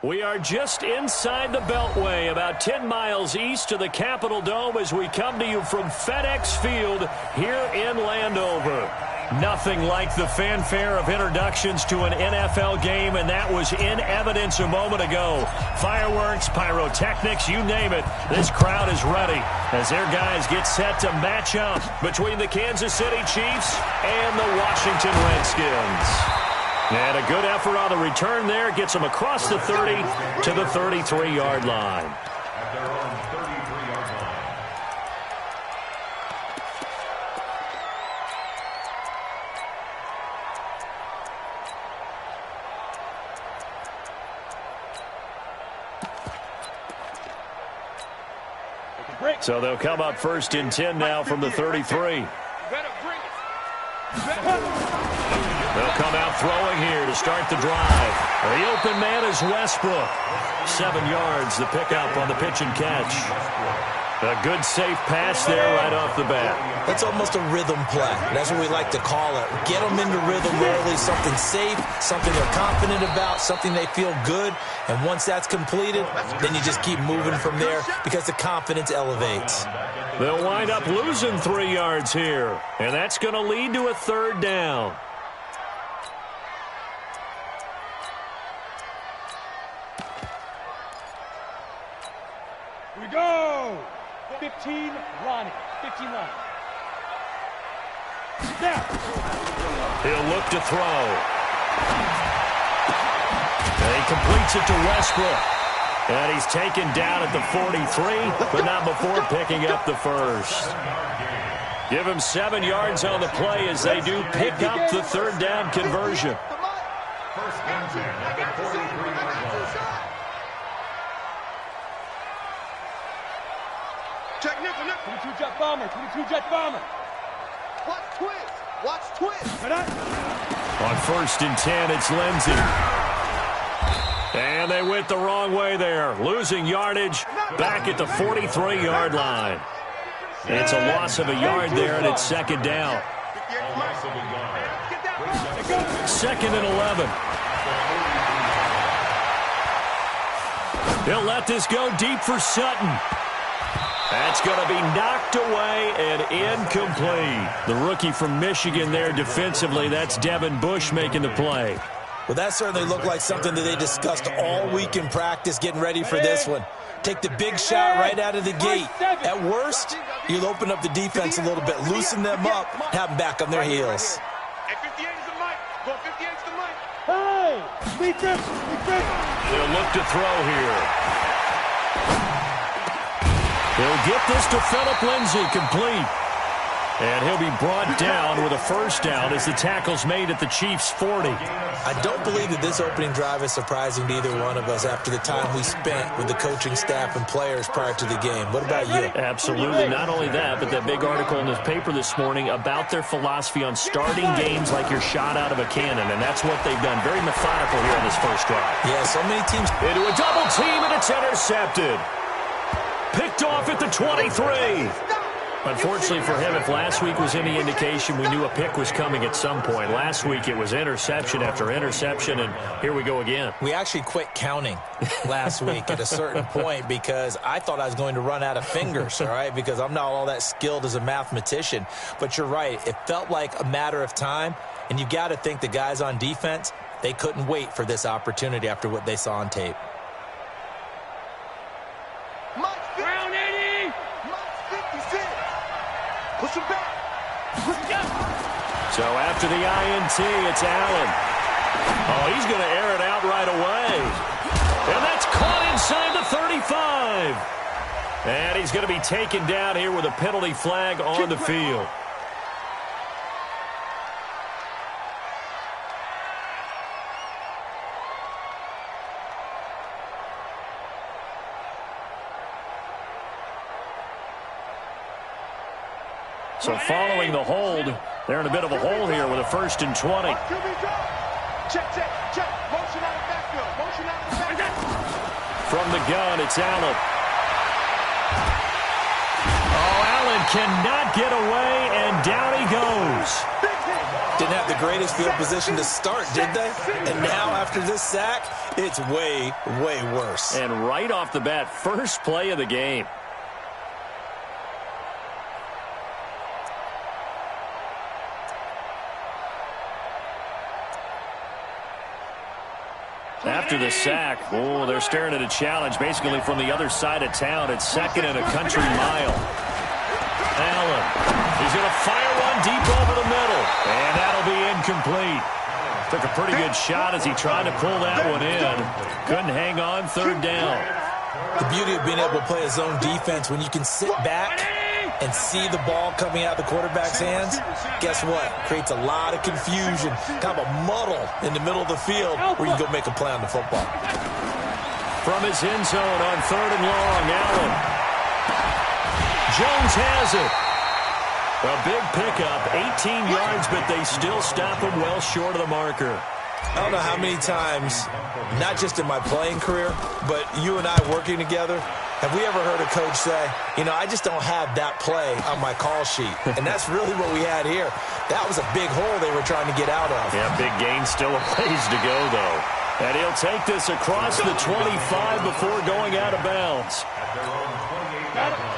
We are just inside the Beltway, about 10 miles east of the Capitol Dome as we come to you from FedEx Field here in Landover. Nothing like the fanfare of introductions to an NFL game, and that was in evidence a moment ago. Fireworks, pyrotechnics, you name it. This crowd is ready as their guys get set to match up between the Kansas City Chiefs and the Washington Redskins. And a good effort on the return there gets them across the 30 to the 33-yard line. At their own 33-yard line. So they'll come up first and 10 now from the 33. They'll come out throwing here to start the drive. The open man is Westbrook. 7 yards, the pickup on the pitch and catch. A good, safe pass there right off the bat. That's almost a rhythm play. That's what we like to call it. Get them into rhythm early, something safe, something they're confident about, something they feel good. And once that's completed, then you just keep moving from there because the confidence elevates. They'll wind up losing 3 yards here, and that's going to lead to a third down. Here we go! 15, Ronnie. 15 line. Snap! He'll look to throw. And he completes it to Westbrook. And he's taken down at the 43, but not before picking up the first. Give him 7 yards on the play as they do pick up the third down conversion. First and 10 at the 43-yard line. Check nickel, nickel. 22 jet bomber, 22 jet bomber. Watch twist. Watch twist. On first and 10, it's Lindsey. And they went the wrong way there, losing yardage back at the 43-yard line. It's a loss of a yard there, and it's second down. Second and 11. He'll let this go deep for Sutton. That's going to be knocked away and incomplete. The rookie from Michigan there defensively, that's Devin Bush making the play. Well, that certainly looked like something that they discussed all week in practice getting ready for this one. Take the big shot right out of the gate. At worst, you'll open up the defense a little bit, loosen them up, have them back on their heels. At 58 is the mic. Go 58 is the mic. Hey! Defense! They'll look to throw here. He'll get this to Phillip Lindsay, complete. And he'll be brought down with a first down as the tackle's made at the Chiefs' 40. I don't believe that this opening drive is surprising to either one of us after the time we spent with the coaching staff and players prior to the game. What about you? Absolutely. Not only that, but that big article in the paper this morning about their philosophy on starting games like you're shot out of a cannon, and that's what they've done. Very methodical here in this first drive. Yeah, so many teams. Into a double team, and it's intercepted. Picked off at the 23. Unfortunately for him, if last week was any indication, we knew a pick was coming at some point. Last week it was interception after interception, and here we go again. We actually quit counting last week at a certain point because I thought I was going to run out of fingers, all right, because I'm not all that skilled as a mathematician. But you're right. It felt like a matter of time, and you got to think the guys on defense, they couldn't wait for this opportunity after what they saw on tape. Round 80! Push him back. So after the INT, it's Allen. Oh, he's going to air it out right away. And that's caught inside the 35. And he's going to be taken down here with a penalty flag on the field. So following the hold, they're in a bit of a hole here with a first and 20. Check. Motion out of backfield. From the gun, it's Allen. Oh, Allen cannot get away, and down he goes. Didn't have the greatest field position to start, did they? And now, after this sack, it's way, way worse. And right off the bat, first play of the game. After the sack, oh, they're staring at a challenge basically from the other side of town. It's second and a country mile. Allen, he's going to fire one deep over the middle, and that'll be incomplete. Took a pretty good shot as he tried to pull that one in. Couldn't hang on, third down. The beauty of being able to play a zone defense when you can sit back and see the ball coming out of the quarterback's hands, guess what? Creates a lot of confusion, kind of a muddle in the middle of the field where you can go make a play on the football. From his end zone on third and long, Allen. Jones has it. A big pickup, 18 yards, but they still stop him well short of the marker. I don't know how many times, not just in my playing career, but you and I working together, have we ever heard a coach say, you know, I just don't have that play on my call sheet. And that's really what we had here. That was a big hole they were trying to get out of. Yeah, big gain, still a ways to go, though. And he'll take this across the 25 before going out of bounds.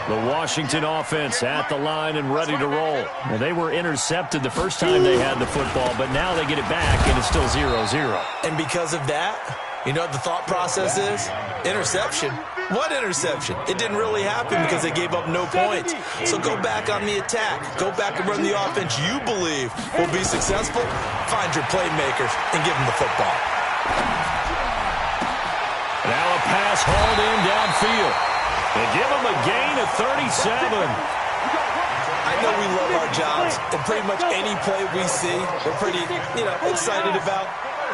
The Washington offense at the line and ready to roll. And they were intercepted the first time they had the football, but now they get it back, and it's still 0-0. And because of that, you know what the thought process is? Interception. What interception? It didn't really happen because they gave up no points. So go back on the attack. Go back and run the offense you believe will be successful. Find your playmakers and give them the football. Now a pass hauled in downfield. They give him a gain of 37. I know we love our jobs, and pretty much any play we see, we're pretty, excited about.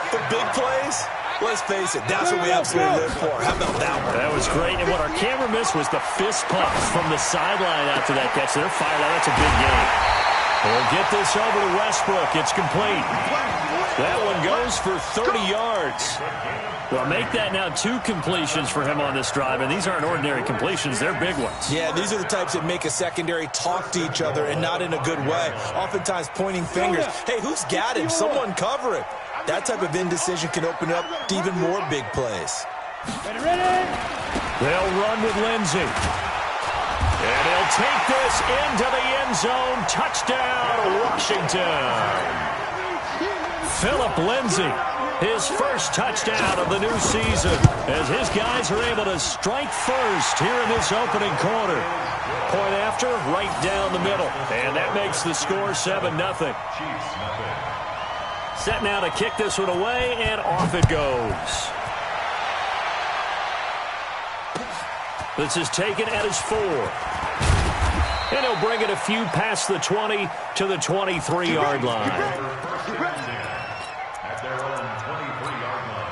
The big plays, let's face it, that's what we absolutely live for. How about that one? That was great, and what our camera missed was the fist pump from the sideline after that catch. They're fired out. That's a big gain. We'll get this over to Westbrook. It's complete. That one goes for 30 yards. Well, make that now 2 completions for him on this drive, and these aren't ordinary completions. They're big ones. Yeah, these are the types that make a secondary talk to each other and not in a good way. Oftentimes pointing fingers. Hey, who's got him? Someone cover it. That type of indecision can open up to even more big plays. They'll run with Lindsey. And he'll take this into the end zone. Touchdown, Washington. Philip Lindsey, his first touchdown of the new season, as his guys are able to strike first here in this opening quarter. Point after, right down the middle. And that makes the score 7-0. Set now to kick this one away, and off it goes. This is taken at his 4. And he'll bring it a few past the 20 to the 23-yard line. At their own 23-yard line.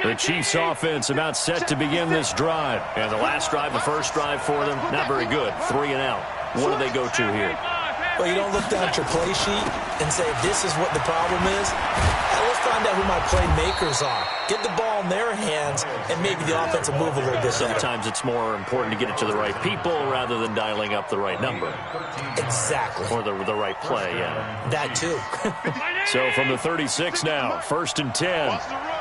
The Chiefs offense about set to begin this drive. And the last drive, the first drive for them, not very good. 3 and out. What do they go to here? Well, you don't look down at your play sheet and say, this is what the problem is. Let's find out who my playmakers are. Get the ball in their hands, and maybe the offense will move a little bit better. Sometimes it's more important to get it to the right people rather than dialing up the right number. Exactly. Or the right play, yeah. That too. So from the 36 now, 1st and 10. Watch the run.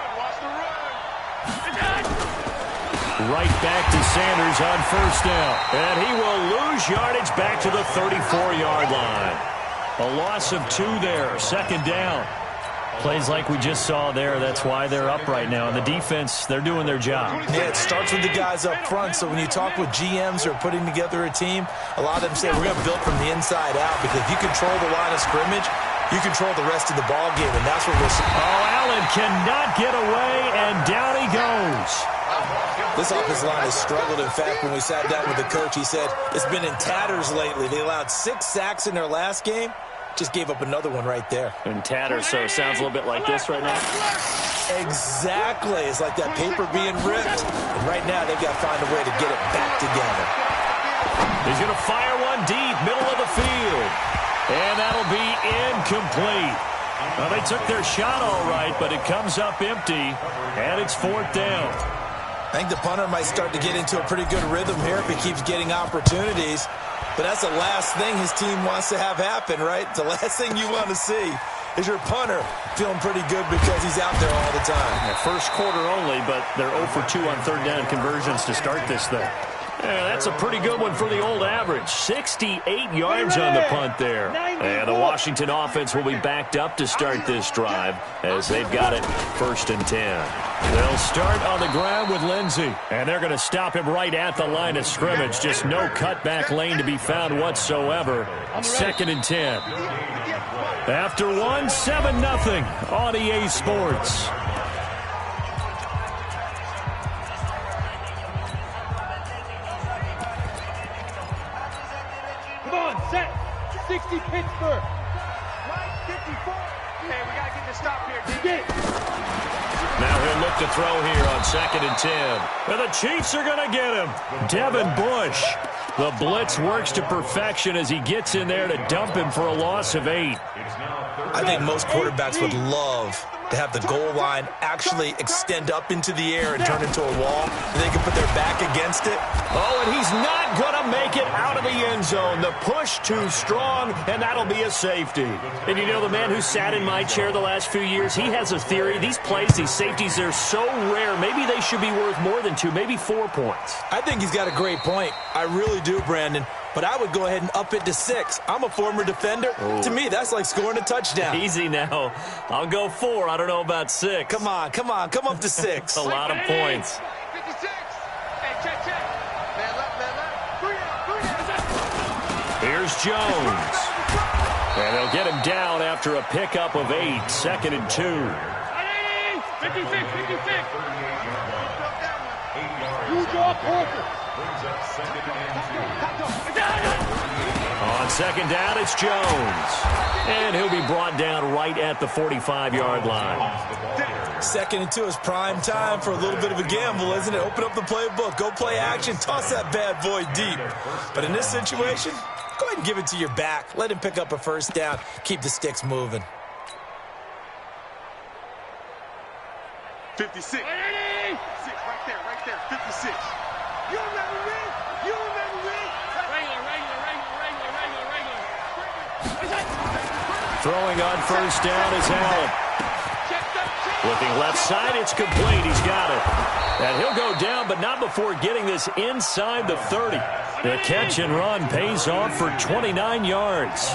Right back to Sanders on 1st down. And he will lose yardage back to the 34-yard line. A loss of 2 there, 2nd down. Plays like we just saw there, that's why they're up right now. And the defense, they're doing their job. Yeah, it starts with the guys up front. So when you talk with GMs who are putting together a team, a lot of them say we're going to build from the inside out, because if you control the line of scrimmage, you control the rest of the ball game, and that's what we're seeing. Oh, Allen cannot get away, and down he goes. This offensive line has struggled. In fact, when we sat down with the coach, he said it's been in tatters lately. They allowed 6 sacks in their last game. Just gave up another one right there. In tatters, so it sounds a little bit like this right now. Exactly. It's like that paper being ripped. And right now, they've got to find a way to get it back together. He's going to fire one deep, middle of the field. And that'll be incomplete. Well, they took their shot all right, but it comes up empty, and it's 4th down. I think the punter might start to get into a pretty good rhythm here if he keeps getting opportunities. But that's the last thing his team wants to have happen, right? The last thing you want to see is your punter feeling pretty good because he's out there all the time. Yeah, first quarter only, but they're 0 for 2 on 3rd down conversions to start this thing. Yeah, that's a pretty good one for the old average. 68 yards on the punt there. And the Washington offense will be backed up to start this drive as they've got it 1st and 10. They'll start on the ground with Lindsey, and they're going to stop him right at the line of scrimmage. Just no cutback lane to be found whatsoever. 2nd and 10. After 1, 7-0 on EA Sports. Come on, set. 60 Pittsburgh. Right, 54. Hey, we got to get the stop here, D. Now he'll look to throw here on 2nd and 10. And the Chiefs are going to get him. Devin Bush. The blitz works to perfection as he gets in there to dump him for a loss of 8. I think most quarterbacks would love to have the goal line actually extend up into the air and turn into a wall. They can put their back against it. Oh, and he's not going to make it out of the end zone. The push too strong, and that'll be a safety. And you know, the man who sat in my chair the last few years, he has a theory. These plays, these safeties, they're so rare. Maybe they should be worth more than 2, maybe 4 points. I think he's got a great point. I really do, Brandon. But I would go ahead and up it to 6. I'm a former defender. Oh. To me, that's like scoring a touchdown. Easy now. I'll go 4. I don't know about 6. Come on. Come up to 6. A lot of points. 56. Hey, check. Man left. 3 out. Here's Jones. And they'll get him down after a pickup of 8. 2nd and 2. 56. You draw quarter. On 2nd down, it's Jones. And he'll be brought down right at the 45-yard line. 2nd and 2 is prime time for a little bit of a gamble, isn't it? Open up the playbook, go play action, toss that bad boy deep. But in this situation, go ahead and give it to your back. Let him pick up a 1st down. Keep the sticks moving. 56. Right there. 56. You remember me? Throwing on 1st down is Allen. Looking left side, it's complete. He's got it. And he'll go down, but not before getting this inside the 30. The catch and run pays off for 29 yards.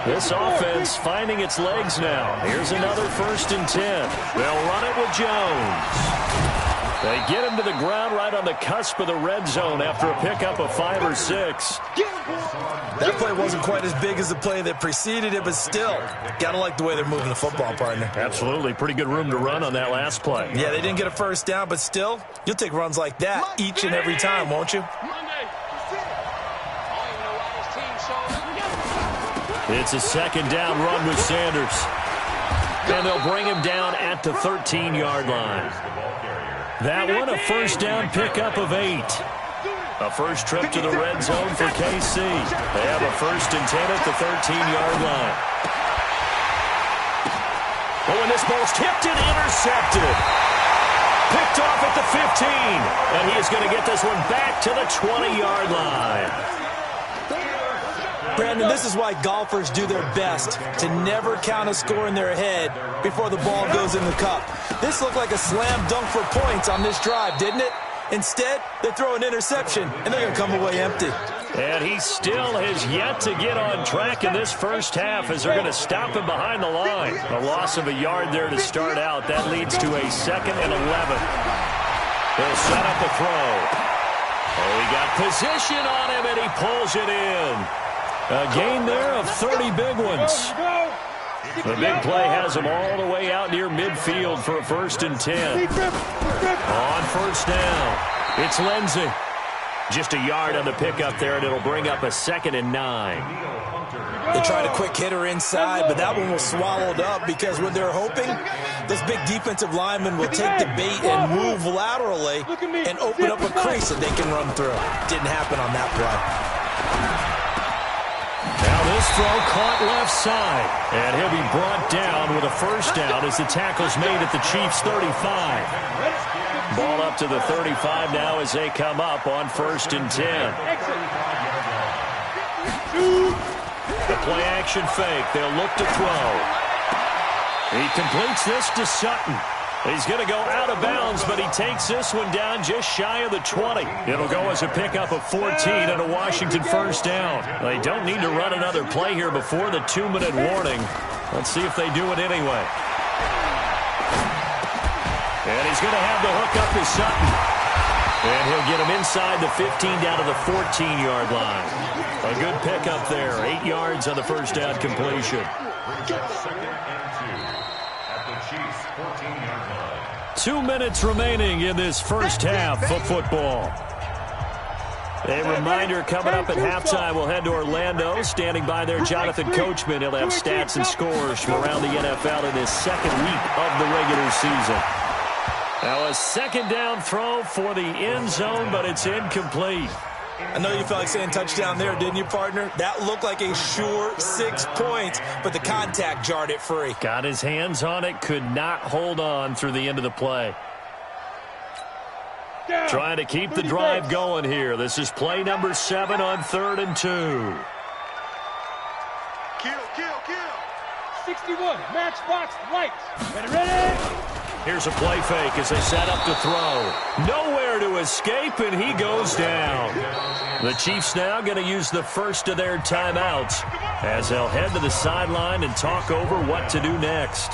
This offense finding its legs now. Here's another 1st and 10. They'll run it with Jones. They get him to the ground right on the cusp of the red zone after a pickup of 5 or 6. That play wasn't quite as big as the play that preceded it, but still, gotta like the way they're moving the football, partner. Absolutely. Pretty good room to run on that last play. Yeah, they didn't get a 1st down, but still, you'll take runs like that each and every time, won't you? It's a 2nd down run with Sanders. And they'll bring him down at the 13-yard line. That one, a 1st down pickup of 8. A first trip to the red zone for KC. They have a 1st and 10 at the 13-yard line. Oh, and this ball's tipped and intercepted. Picked off at the 15. And he is going to get this one back to the 20-yard line. Brandon, this is why golfers do their best to never count a score in their head before the ball goes in the cup. This looked like a slam dunk for points on this drive, didn't it? Instead, they throw an interception, and they're going to come away empty. And he still has yet to get on track in this first half as they're going to stop him behind the line. A loss of a yard there to start out. That leads to a 2nd and 11. He'll set up a throw. Oh, he got position on him, and he pulls it in. A gain there of 30 big ones. The big play has him all the way out near midfield for a 1st and 10. On 1st down, it's Lindsey. Just a yard on the pickup there, and it'll bring up a 2nd and 9. They tried a quick hitter inside, but that one was swallowed up because what they're hoping, this big defensive lineman will take the bait and move laterally and open up a crease that they can run through. Didn't happen on that play. Now this throw caught left side. And he'll be brought down with a first down as the tackle's made at the Chiefs' 35. Ball up to the 35 now as they come up on 1st and 10. The play action fake. They'll look to throw. He completes this to Sutton. He's going to go out of bounds, but he takes this one down just shy of the 20. It'll go as a pickup of 14 and a Washington first down. They don't need to run another play here before the 2-minute warning. Let's see if they do it anyway. And he's going to have the hook up to Sutton. And he'll get him inside the 15 down to the 14-yard line. A good pickup there. 8 yards on the first down completion. 2 minutes remaining in this first half of football. A reminder coming up at halftime, we'll head to Orlando. Standing by there, Jonathan Coachman. He'll have stats and scores from around the NFL in his second week of the regular season. Now a second down throw for the end zone, but it's incomplete. I know you felt like saying touchdown there, didn't you, partner? That looked like a sure 6 points, but the contact jarred it free. Got his hands on it, could not hold on through the end of the play. Trying to keep the drive going here. This is play number 7 on 3rd and 2. Kill. 61, matchbox, lights. Ready? Here's a play fake as they set up to throw. Nowhere to escape, and he goes down. The Chiefs now going to use the first of their timeouts as they'll head to the sideline and talk over what to do next.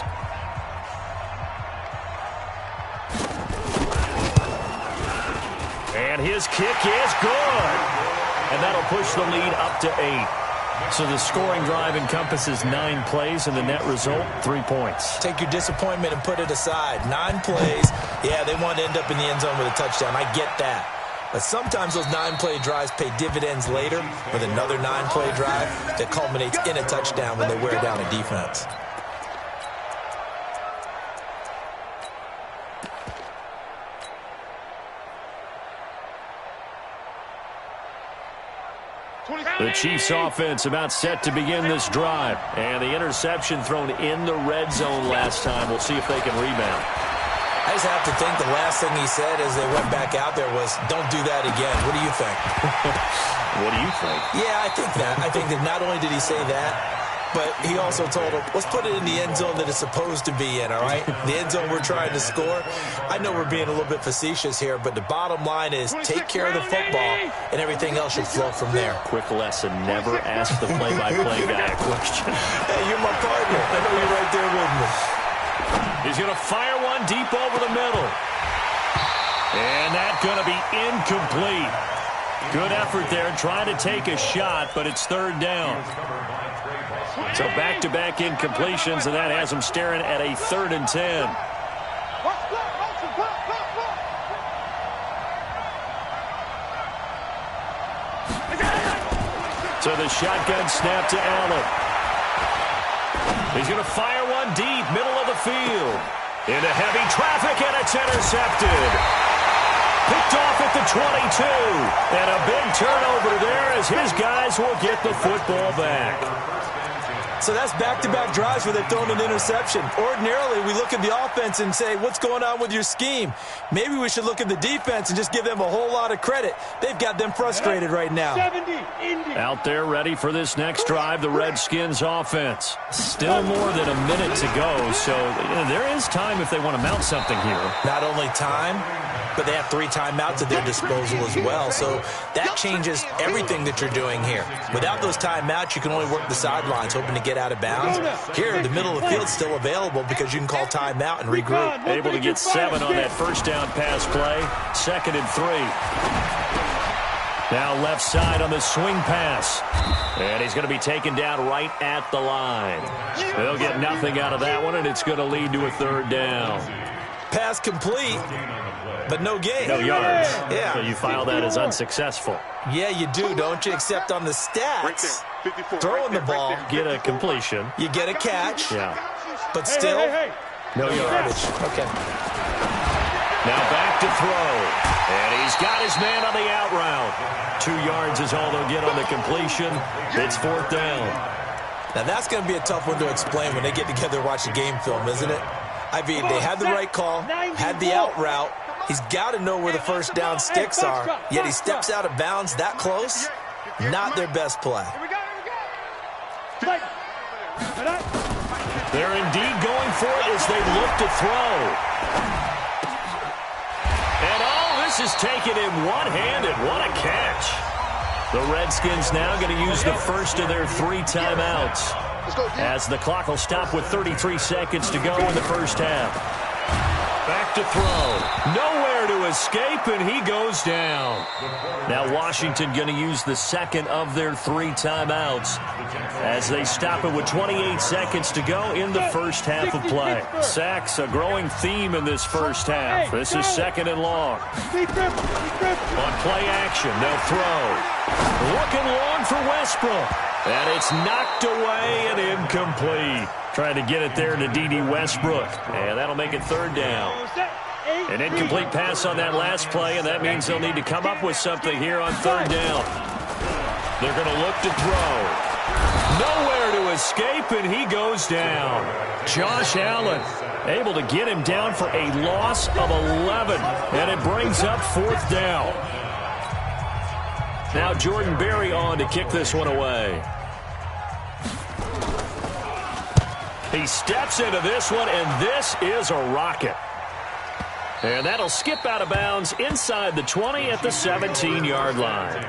And his kick is good. And that'll push the lead up to 8. So the scoring drive encompasses 9 plays, and the net result, 3 points. Take your disappointment and put it aside. 9 plays. Yeah, they want to end up in the end zone with a touchdown. I get that. But sometimes those 9-play drives pay dividends later with another 9-play drive that culminates in a touchdown when they wear down a defense. The Chiefs offense about set to begin this drive. And the interception thrown in the red zone last time. We'll see if they can rebound. I just have to think the last thing he said as they went back out there was, don't do that again. What do you think? What do you think? Yeah, I think that. I think that not only did he say that, but he also told him, let's put it in the end zone that it's supposed to be in, all right? The end zone we're trying to score. I know we're being a little bit facetious here, but the bottom line is take care of the football, and everything else should flow from there. Quick lesson, never ask the play-by-play guy a question. Hey, you're my partner. I know you're right there with me. He's going to fire one deep over the middle. And that's going to be incomplete. Good effort there, trying to take a shot, but it's 3rd down. So back-to-back incompletions, and that has him staring at a 3rd and 10. So the shotgun snap to Allen. He's going to fire one deep, middle of the field. Into heavy traffic, and it's intercepted. Picked off at the 22. And a big turnover there as his guys will get the football back. So that's back-to-back drives where they've thrown an interception. Ordinarily, we look at the offense and say, what's going on with your scheme? Maybe we should look at the defense and just give them a whole lot of credit. They've got them frustrated right now. Out there ready for this next drive, the Redskins offense. Still more than a minute to go, so there is time if they want to mount something here. Not only time, but they have 3 timeouts at their disposal as well. So that changes everything that you're doing here. Without those timeouts, you can only work the sidelines, hoping to get out of bounds. Here, the middle of the field's still available because you can call timeout and regroup. Able to get 7 on that first down pass play. 2nd and 3. Now left side on the swing pass. And he's going to be taken down right at the line. They'll get nothing out of that one, and it's going to lead to a 3rd down. Pass complete, but no gain. No yards. Yeah. So you file that as unsuccessful. Yeah, you do, don't you? Except on the stats. Throwing the ball. Get a completion. You get a catch. Yeah. But still, no yardage. Okay. Now back to throw. And he's got his man on the out route. 2 yards is all they'll get on the completion. It's 4th down. Now, that's going to be a tough one to explain when they get together and watch the game film, isn't it? I mean, they had the right call, had the out route. He's got to know where the first down sticks are, yet he steps out of bounds that close. Not their best play. They're indeed going for it as they look to throw. And all this is taken in one-handed. What a catch. The Redskins now going to use the first of their 3 timeouts, as the clock will stop with 33 seconds to go in the first half. Back to throw. Nowhere to escape, and he goes down. Now Washington going to use the second of their 3 timeouts as they stop it with 28 seconds to go in the first half of play. Sacks, a growing theme in this first half. This is 2nd and long. On play action, they'll throw. Looking long for Westbrook. And it's knocked away and incomplete. Trying to get it there to D.D. Westbrook. And that'll make it 3rd down. An incomplete pass on that last play, and that means they'll need to come up with something here on 3rd down. They're going to look to throw. Nowhere to escape, and he goes down. Josh Allen able to get him down for a loss of 11. And it brings up 4th down. Now Jordan Berry on to kick this one away. He steps into this one, and this is a rocket. And that'll skip out of bounds inside the 20 at the 17-yard line.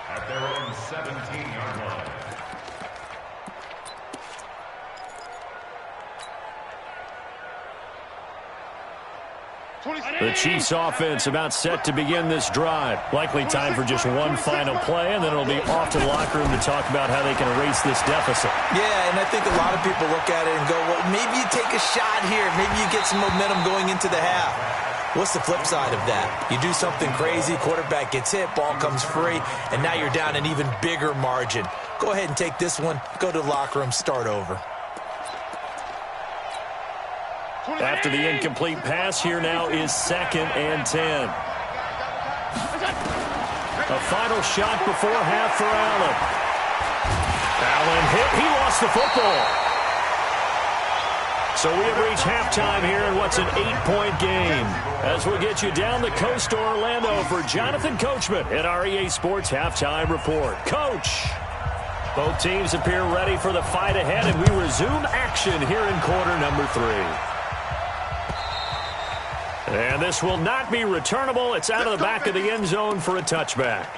At their own 17-yard line. The Chiefs offense about set to begin this drive. Likely time for just one final play, and then it'll be off to the locker room to talk about how they can erase this deficit. Yeah, and I think a lot of people look at it and go, well, maybe you take a shot here. Maybe you get some momentum going into the half. What's the flip side of that? You do something crazy, quarterback gets hit, ball comes free, and now you're down an even bigger margin. Go ahead and take this one, go to the locker room, start over. After the incomplete pass, here now is 2nd and 10. A final shot before half for Allen. Allen hit. He lost the football. So we have reached halftime here in what's an 8-point game. As we get you down the coast to Orlando for Jonathan Coachman at our EA Sports Halftime Report. Coach, both teams appear ready for the fight ahead, and we resume action here in quarter number 3. And this will not be returnable. It's out of the back of the end zone for a touchback.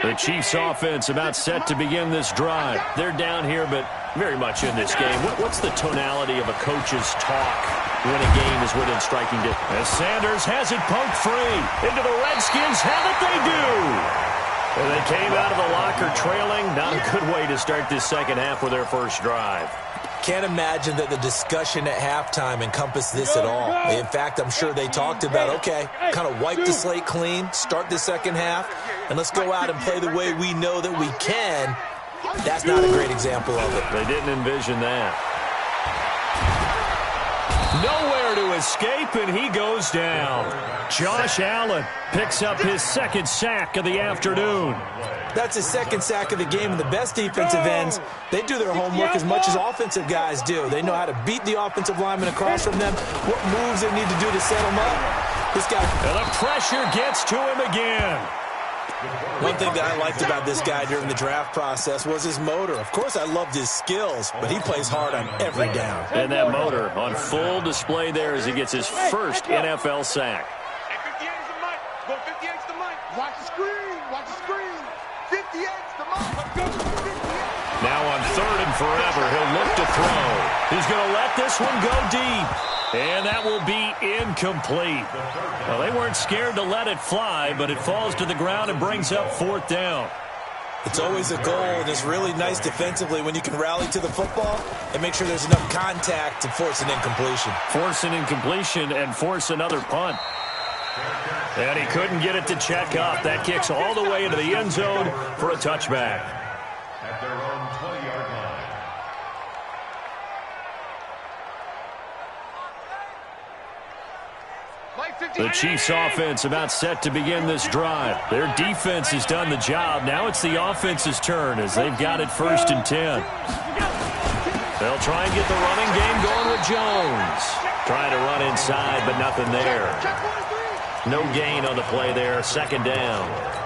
The Chiefs offense about set to begin this drive. They're down here, but very much in this game. What's the tonality of a coach's talk when a game is within striking distance? As Sanders has it poked free into the Redskins. Have it, they do. And they came out of the locker trailing. Not a good way to start this second half with their first drive. Can't imagine that the discussion at halftime encompassed this at all. In fact, I'm sure they talked about, okay, kind of wipe the slate clean, start the second half, and let's go out and play the way we know that we can. That's not a great example of it. They didn't envision that. Nowhere to escape, and he goes down. Josh Allen picks up his 2nd sack of the afternoon. That's his 2nd sack of the game, and the best defensive ends, they do their homework as much as offensive guys do. They know how to beat the offensive lineman across from them, what moves they need to do to set them up. This guy... And the pressure gets to him again. One thing that I liked about this guy during the draft process was his motor. Of course, I loved his skills, but he plays hard on every down. And that motor on full display there as he gets his first NFL sack. 58's the mic. Go 58's the mic. Watch the screen. Watch the screen. 58's the mic. Let's go. 58. Now on 3rd and forever, he'll look to throw. He's going to let this one go deep. And that will be incomplete. Well, they weren't scared to let it fly, but it falls to the ground and brings up 4th down. It's always a goal, and it's really nice defensively when you can rally to the football and make sure there's enough contact to force an incompletion. Force an incompletion and force another punt. And he couldn't get it to check up. That kicks all the way into the end zone for a touchback. At their own 20-yard line. The Chiefs offense about set to begin this drive. Their defense has done the job. Now it's the offense's turn as they've got it 1st and 10. They'll try and get the running game going with Jones. Trying to run inside, but nothing there. No gain on the play there. 2nd down.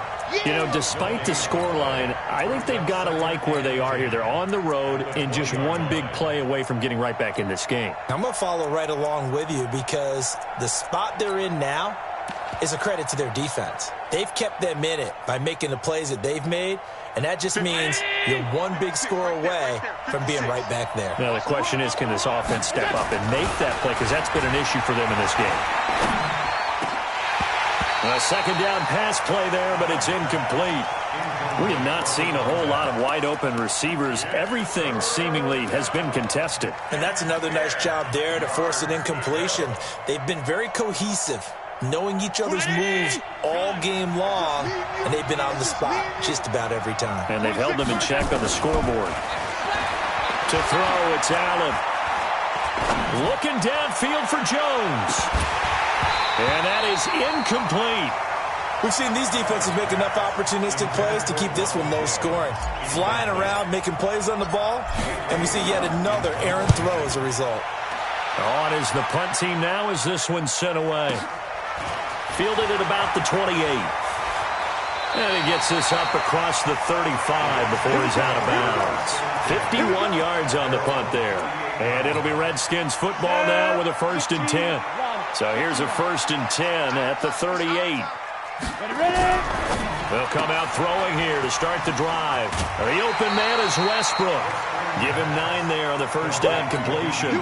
You know, despite the scoreline, I think they've got to like where they are here. They're on the road and just one big play away from getting right back in this game. I'm going to follow right along with you because the spot they're in now is a credit to their defense. They've kept them in it by making the plays that they've made, and that just means you're one big score away from being right back there. Now, the question is, can this offense step up and make that play? Because that's been an issue for them in this game. A 2nd down pass play there, but it's incomplete. We have not seen a whole lot of wide-open receivers. Everything seemingly has been contested. And that's another nice job there to force an incompletion. They've been very cohesive, knowing each other's moves all game long, and they've been on the spot just about every time. And they've held them in check on the scoreboard. To throw, it's Allen. Looking downfield for Jones. And that is incomplete. We've seen these defenses make enough opportunistic plays to keep this one low scoring. Flying around, making plays on the ball, and we see yet another errant throw as a result. On is the punt team now as this one's sent away. Fielded at about the 28. And he gets this up across the 35 before he's out of bounds. 51 yards on the punt there. And it'll be Redskins football now with a 1st and 10. So here's a 1st and 10 at the 38. They'll come out throwing here to start the drive. The open man is Westbrook. Give him 9 there on the 1st down completion.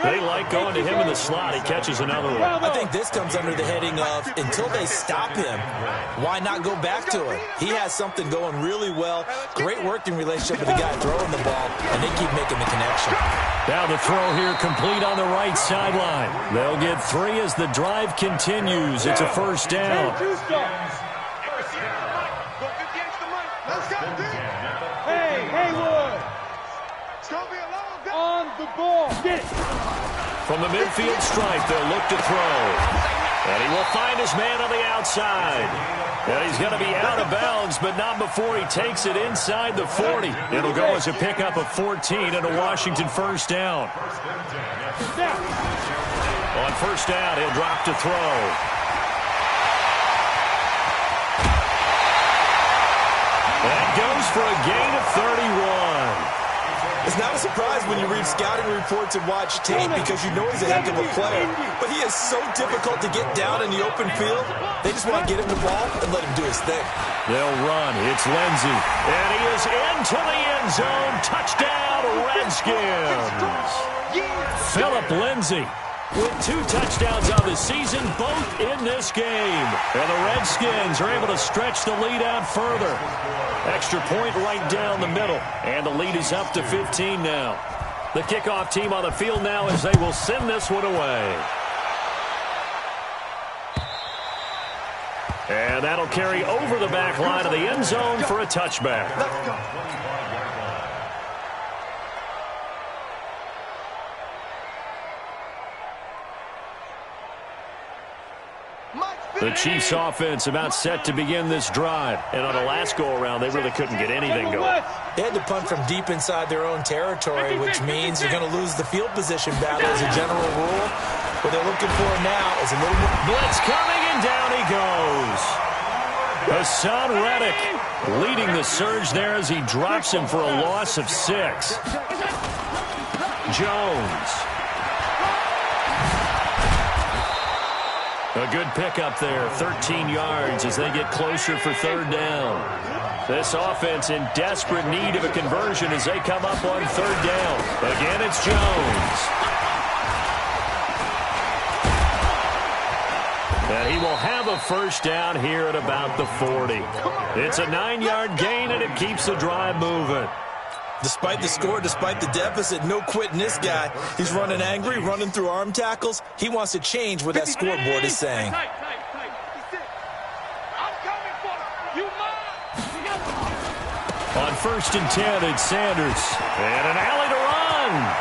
They like going to him in the slot. He catches another one. I think this comes under the heading of until they stop him, why not go back to him? He has something going really well. Great working relationship with the guy throwing the ball, and they keep making the connection. Now the throw here complete on the right sideline. They'll get 3 as the drive continues. It's a 1st down. Hey, Haywood. On the ball. Get it. From the midfield stripe, they'll look to throw. And he will find his man on the outside. And he's going to be out of bounds, but not before he takes it inside the 40. It'll go as a pickup of 14 and a Washington 1st down. On 1st down, he'll drop to throw. That goes for a gain of 31. It's not a surprise when you read scouting reports and watch tape because you know he's a heck of a player. But he is so difficult to get down in the open field. They just want to get him the ball and let him do his thing. They'll run. It's Lindsey. And he is into the end zone. Touchdown, Redskins. Phillip Lindsey with 2 touchdowns on the season, both in this game. And the Redskins are able to stretch the lead out further. Extra point right down the middle. And the lead is up to 15 now. The kickoff team on the field now as they will send this one away. And that'll carry over the back line of the end zone for a touchback. The Chiefs offense about set to begin this drive. And on the last go-around, they really couldn't get anything going. They had to punt from deep inside their own territory, which means you're going to lose the field position battle as a general rule. What they're looking for now is a little more. Blitz coming, and down he goes. Hassan Reddick leading the surge there as he drops him for a loss of 6. Jones. A good pickup there, 13 yards as they get closer for 3rd down. This offense in desperate need of a conversion as they come up on 3rd down. Again, it's Jones. And he will have a 1st down here at about the 40. It's a 9-yard gain, and it keeps the drive moving. Despite the score, despite the deficit, no quitting this guy. He's running angry, running through arm tackles. He wants to change what that scoreboard is saying. On 1st and 10, it's Sanders. And an alley to run.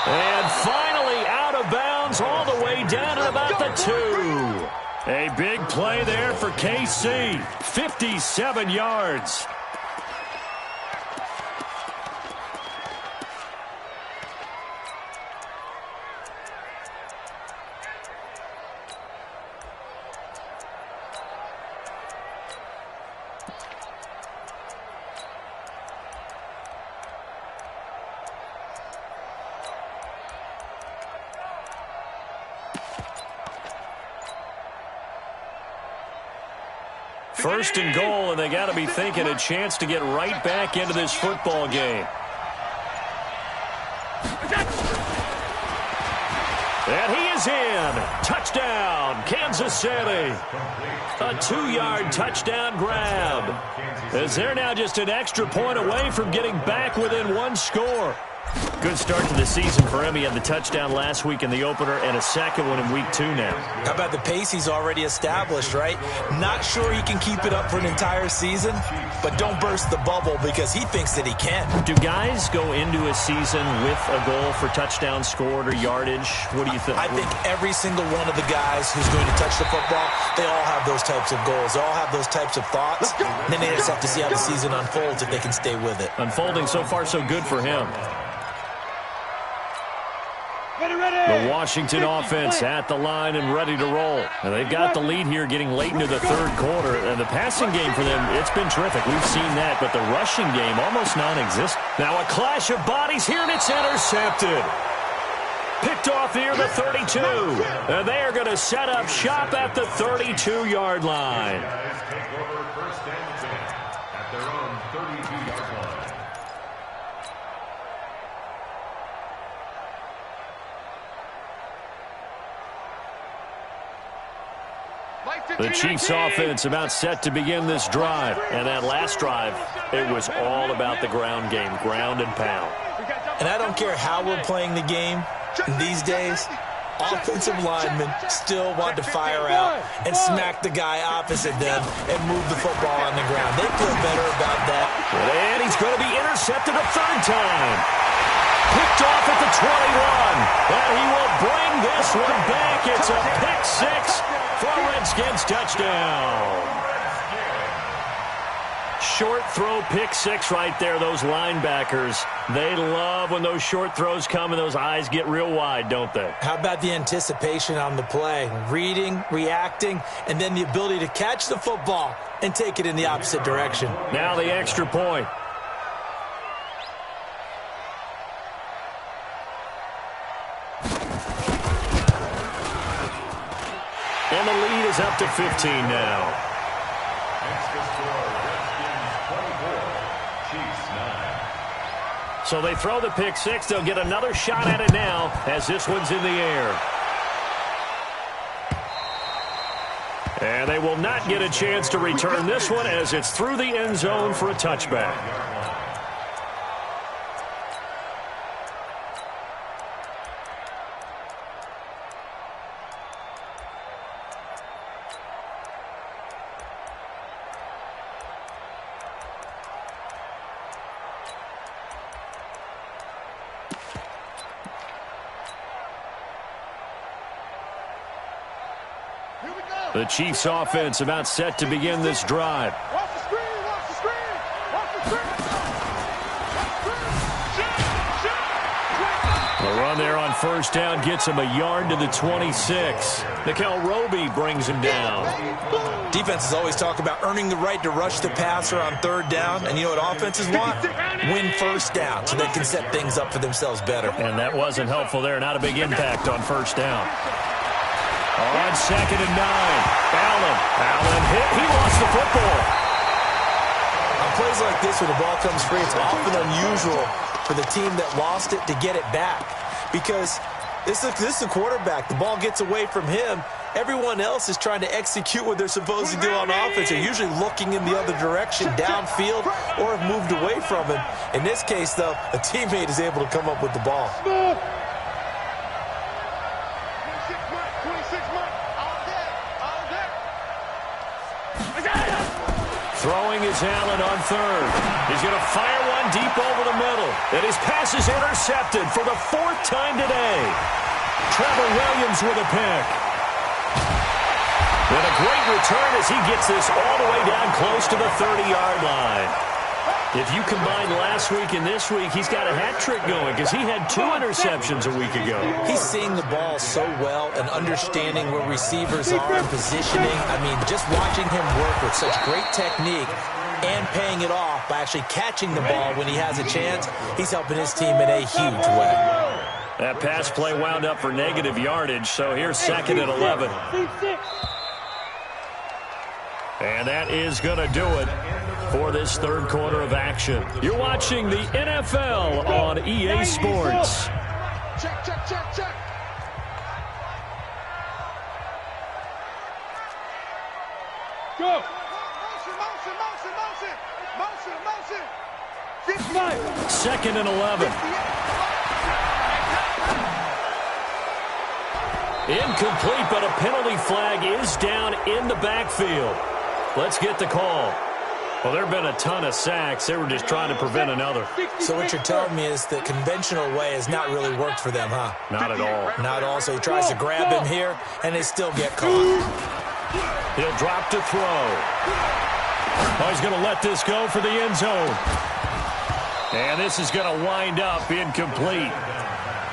And finally out of bounds all the way down at about the 2. A big play there for KC. 57 yards. First and goal, and they got to be thinking a chance to get right back into this football game. And he is in. Touchdown, Kansas City. A 2-yard touchdown grab. As they're now just an extra point away from getting back within one score. Good start to the season for him. He had the touchdown last week in the opener and a second one in week 2 now. How about the pace he's already established, right? Not sure he can keep it up for an entire season, but don't burst the bubble because he thinks that he can. Do guys go into a season with a goal for touchdowns scored or yardage? What do you think? I think every single one of the guys who's going to touch the football, they all have those types of goals. They all have those types of thoughts. And then they just have to see how the season unfolds if they can stay with it. Unfolding so far so good for him. The Washington offense at the line and ready to roll. And they've got the lead here getting late into the third quarter. And the passing game for them, it's been terrific. We've seen that, but the rushing game almost non-existent. Now a clash of bodies here, and it's intercepted. Picked off near the 32. And they are going to set up shop at the 32-yard line. Take over first and 10 at their own 32-yard line. The Chiefs offense about set to begin this drive. And that last drive, it was all about the ground game, ground and pound. And I don't care how we're playing the game these days, offensive linemen still want to fire out and smack the guy opposite them and move the football on the ground. They feel better about that. And he's going to be intercepted a third time. Picked off at the 21. And he will bring this one back. It's a pick six for a Redskins touchdown. Short throw pick six right there. Those linebackers, they love when those short throws come and those eyes get real wide, don't they? How about the anticipation on the play? Reading, reacting, and then the ability to catch the football and take it in the opposite direction. Now the extra point. And the lead is up to 15 now. Extra score, Redskins 24, Chiefs 9. So they throw the pick six. They'll get another shot at it now as this one's in the air. And they will not get a chance to return this one as it's through the end zone for a touchback. The Chiefs offense about set to begin this drive. Watch the screen, watch the screen, watch the screen. The run there on first down gets him a yard to the 26. Nickel Roby brings him down. Defenses always talk about earning the right to rush the passer on third down. And you know what offenses want? Win first down so they can set things up for themselves better. And that wasn't helpful there. Not a big impact on first down. On second and 9. Allen hit. He lost the football. On plays like this where the ball comes free, it's often unusual for the team that lost it to get it back. Because this is a quarterback. The ball gets away from him. Everyone else is trying to execute what they're supposed to do on offense. They're usually looking in the other direction, downfield, or have moved away from him. In this case, though, a teammate is able to come up with the ball. 26 months, all day, all day. Throwing is Allen on third. He's going to fire one deep over the middle. And his pass is intercepted for the 4th time today. Trevor Williams with a pick. And a great return as he gets this all the way down close to the 30-yard line. If you combine last week and this week, he's got a hat trick going because he had 2 interceptions a week ago. He's seeing the ball so well and understanding where receivers are and positioning. I mean, just watching him work with such great technique and paying it off by actually catching the ball when he has a chance, he's helping his team in a huge way. That pass play wound up for negative yardage, so here's 2nd and 11. And that is going to do it for this 3rd quarter of action. You're watching the NFL on EA Sports. Check, check, check, check. Go. Motion, motion, motion, motion. Motion, motion. 55. 2nd and 11. Incomplete, but a penalty flag is down in the backfield. Let's get the call. Well, there have been a ton of sacks. They were just trying to prevent another. So what you're telling me is the conventional way has not really worked for them, huh? Not at all. Not at all. So he tries to grab him here, and they still get caught. He'll drop to throw. Oh, he's going to let this go for the end zone. And this is going to wind up incomplete.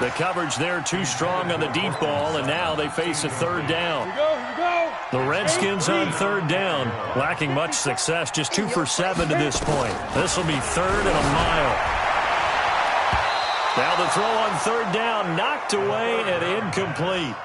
The coverage there too strong on the deep ball, and now they face a 3rd down. The Redskins on 3rd down, lacking much success, just 2 for 7 to this point. This will be 3rd and a mile. Now the throw on 3rd down, knocked away and incomplete.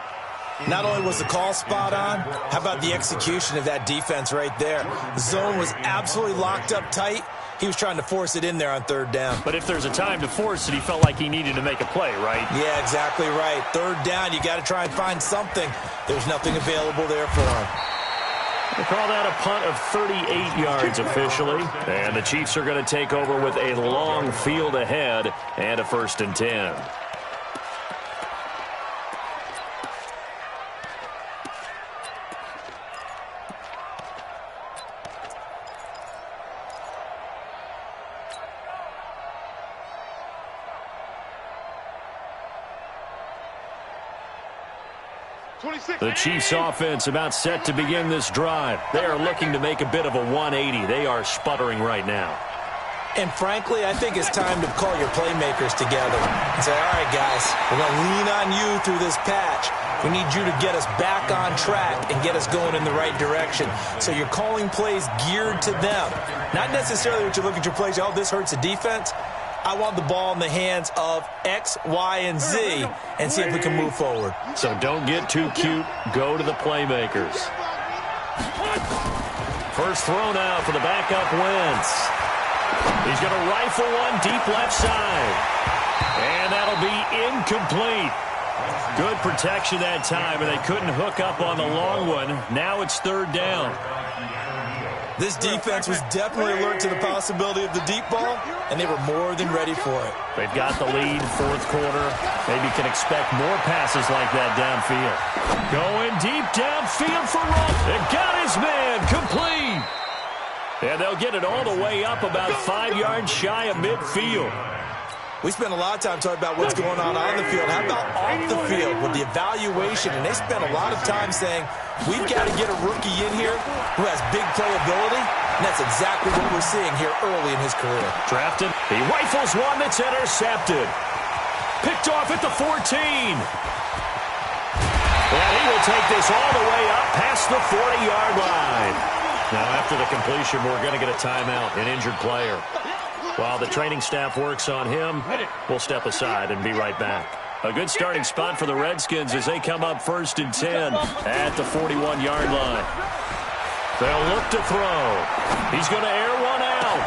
Not only was the call spot on, how about the execution of that defense right there? The zone was absolutely locked up tight. He was trying to force it in there on 3rd down. But if there's a time to force it, he felt like he needed to make a play, right? Yeah, exactly right. 3rd down, you got to try and find something. There's nothing available there for him. They call that a punt of 38 yards officially. And the Chiefs are going to take over with a long field ahead and a 1st and 10. The Chiefs offense about set to begin this drive. They are looking to make a bit of a 180. They are sputtering right now. And frankly, I think it's time to call your playmakers together and say, all right, guys, we're going to lean on you through this patch. We need you to get us back on track and get us going in the right direction. So you're calling plays geared to them. Not necessarily what you look at your plays, oh, this hurts the defense. I want the ball in the hands of X, Y, and Z and see if we can move forward. So don't get too cute. Go to the playmakers. First throw now for the backup Wentz. He's going to rifle one deep left side. And that'll be incomplete. Good protection that time, and they couldn't hook up on the long one. Now it's 3rd down. This defense was definitely alert to the possibility of the deep ball, and they were more than ready for it. They've got the lead, 4th quarter. Maybe can expect more passes like that downfield. Going deep downfield for Ruff. And got his man complete. And they'll get it all the way up about 5 yards shy of midfield. We spent a lot of time talking about what's going on the field. How about off the field with the evaluation? And they spent a lot of time saying, we've got to get a rookie in here who has big playability. And that's exactly what we're seeing here early in his career. Drafted. He rifles one that's intercepted. Picked off at the 14. And he will take this all the way up past the 40-yard line. Now, after the completion, we're going to get a timeout, an injured player. While the training staff works on him, we'll step aside and be right back. A good starting spot for the Redskins as they come up 1st and 10 at the 41-yard line. They'll look to throw. He's going to air one out.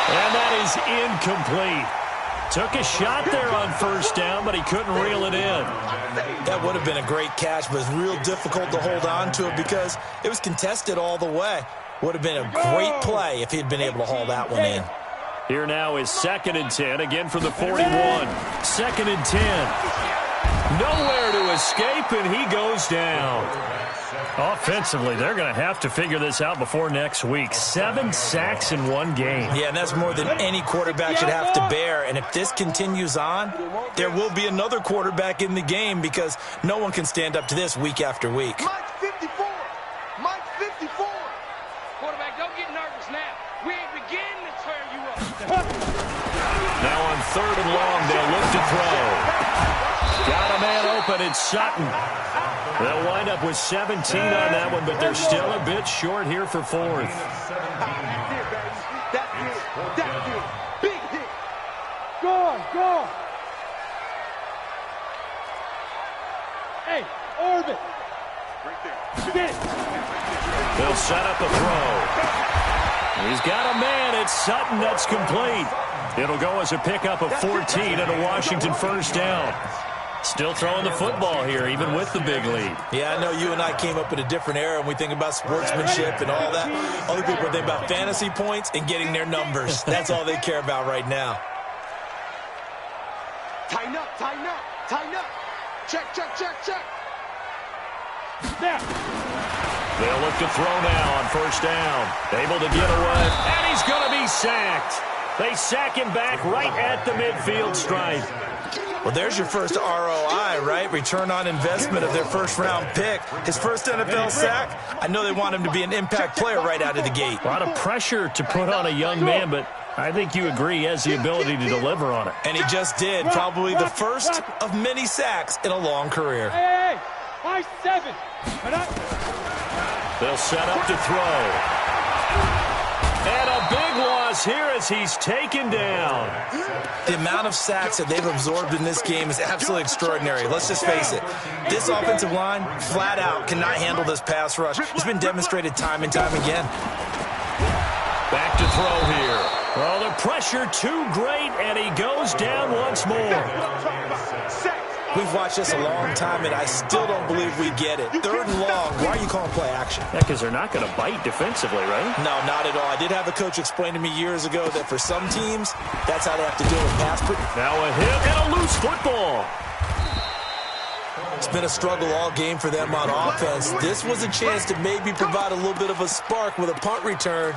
And that is incomplete. Took a shot there on 1st down, but he couldn't reel it in. That would have been a great catch, but it was real difficult to hold on to it because it was contested all the way. Would have been a great play if he'd been able to haul that one in. Here now is 2nd and 10, again from the 41. 2nd and 10. Nowhere to escape, and he goes down. Offensively, they're going to have to figure this out before next week. 7 sacks in one game. Yeah, and that's more than any quarterback should have to bear. And if this continues on, there will be another quarterback in the game because no one can stand up to this week after week. Mike's 54. Mike's 54. Quarterback, don't get nervous now. We ain't beginning to turn you up. Now on 3rd and long, they'll look to throw. Got a man open, it's Sutton. They'll wind up with 17 on that one, but they're still a bit short here for 4th. That's it. Big hit. Go on, go on. Hey, orbit. Right there. Get it. They'll set up a throw. He's got a man. It's Sutton. That's complete. It'll go as a pickup of 14 and a Washington first down. Still throwing the football here, even with the big lead. Yeah, I know you and I came up in a different era and we think about sportsmanship and all that. Other people think about fantasy points and getting their numbers. That's all they care about right now. Tighten up, tighten up, tighten up. Check, check, check, check. Now. They'll look to throw now on first down. Able to get away, and he's going to be sacked. They sack him back right at the midfield stripe. Well, there's your first ROI, right? Return on investment of their first-round pick. His first NFL sack. I know they want him to be an impact player right out of the gate. A lot of pressure to put on a young man, but I think you agree he has the ability to deliver on it. And he just did. Probably the first of many sacks in a long career. Hey, high 7. They'll set up to throw. And a big loss here as he's taken down. The amount of sacks that they've absorbed in this game is absolutely extraordinary. Let's just face it. This offensive line, flat out, cannot handle this pass rush. It's been demonstrated time and time again. Back to throw here. Well, the pressure too great, and he goes down once more. We've watched this a long time, and I still don't believe we get it. 3rd and long. Why are you calling play action? Yeah, because they're not going to bite defensively, right? No, not at all. I did have a coach explain to me years ago that for some teams, that's how they have to deal with pass. Now a hit and a loose football. It's been a struggle all game for them on offense. This was a chance to maybe provide a little bit of a spark with a punt return.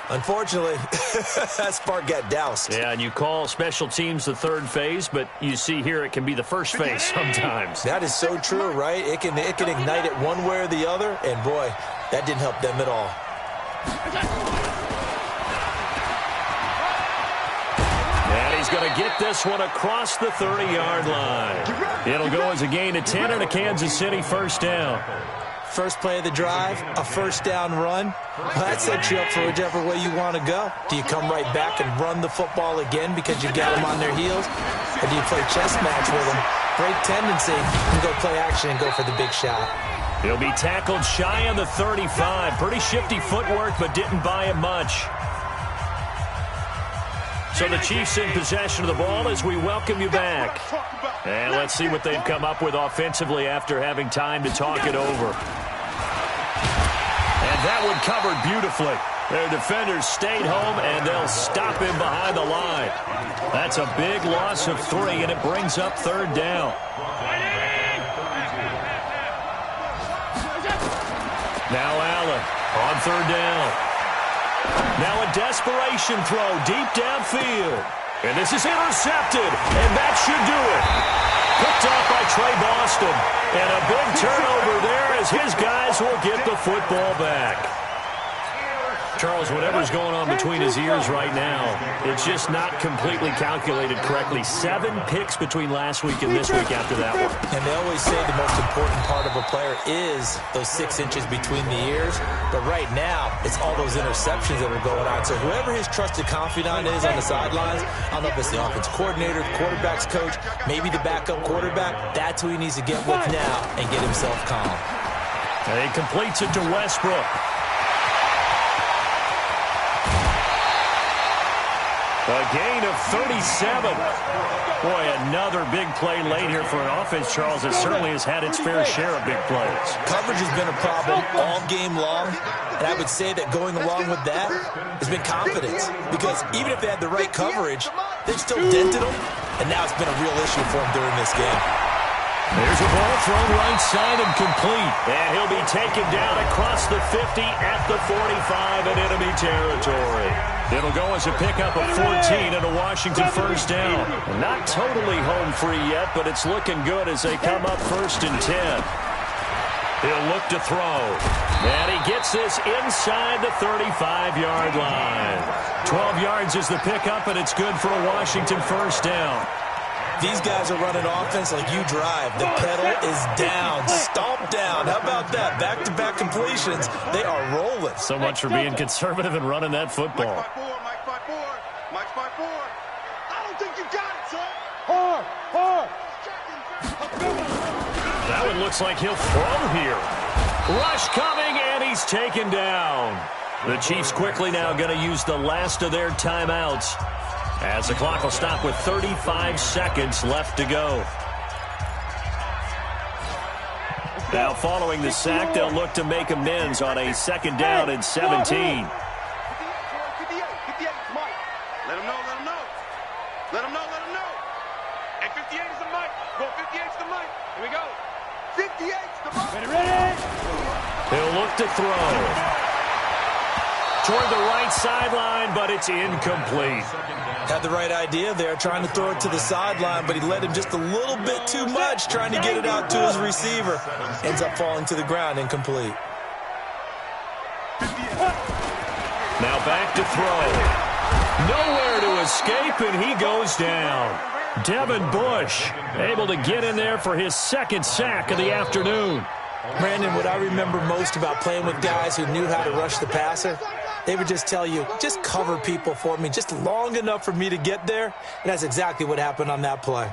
Unfortunately, that spark got doused. Yeah, and you call special teams the 3rd phase, but you see here it can be the 1st phase sometimes. That is so true, right? It can ignite it one way or the other, and boy, that didn't help them at all. And he's going to get this one across the 30-yard line. It'll go as a gain of 10 and a Kansas City first down. First play of the drive, a first down run. Well, that sets you up for whichever way you want to go. Do you come right back and run the football again because you got them on their heels? Or do you play chess match with them? Great tendency. You can go play action and go for the big shot. He'll be tackled shy of the 35. Pretty shifty footwork, but didn't buy him much. So the Chiefs in possession of the ball as we welcome you back. And let's see what they've come up with offensively after having time to talk it over. And that one covered beautifully. Their defenders stayed home, and they'll stop him behind the line. That's a big loss of 3, and it brings up 3rd down. Now Allen on 3rd down. Now a desperation throw deep downfield. And this is intercepted, and that should do it. Picked off by Trey Boston. And a big turnover there as his guys will get the football back. Charles, whatever's going on between his ears right now, it's just not completely calculated correctly. 7 picks between last week and this week after that one. And they always say the most important part of a player is those 6 inches between the ears. But right now, it's all those interceptions that are going on. So whoever his trusted confidant is on the sidelines, I don't know if it's the offense coordinator, the quarterback's coach, maybe the backup quarterback, that's who he needs to get with now and get himself calm. And he completes it to Westbrook. A gain of 37. Boy, another big play late here for an offense, Charles, that certainly has had its fair share of big plays. Coverage has been a problem all game long, and I would say that going along with that has been confidence. Because even if they had the right coverage, they've still dented them, and now it's been a real issue for them during this game. There's a ball thrown right side and complete. And he'll be taken down across the 50 at the 45 in enemy territory. It'll go as a pickup of 14 and a Washington first down. Not totally home free yet, but it's looking good as they come up 1st and 10. He'll look to throw. And he gets this inside the 35-yard line. 12 yards is the pickup, and it's good for a Washington first down. These guys are running offense like you drive. The pedal is down, stomp down. How about that? Back-to-back completions. They are rolling. So much for being conservative and running that football. Mike 5-4. Mike 5-4. I don't think you got it, sir. Hard. That one looks like he'll throw here. Rush coming, and he's taken down. The Chiefs quickly now going to use the last of their timeouts, as the clock will stop with 35 seconds left to go. Now following the sack, they'll look to make amends on a 2nd down and 17. 58, Mike. Let him know. Let him know. And 58 is the Mike. Go 58's the Mike. Here we go. 58's the Mike. Ready. He'll look to throw toward the right sideline, but it's incomplete. Had the right idea there, trying to throw it to the sideline, but he led him just a little bit too much, trying to get it out to his receiver. Ends up falling to the ground, incomplete. Now back to throw. Nowhere to escape, and he goes down. Devin Bush able to get in there for his 2nd sack of the afternoon. Brandon, what I remember most about playing with guys who knew how to rush the passer, they would just tell you, just cover people for me, just long enough for me to get there. And that's exactly what happened on that play.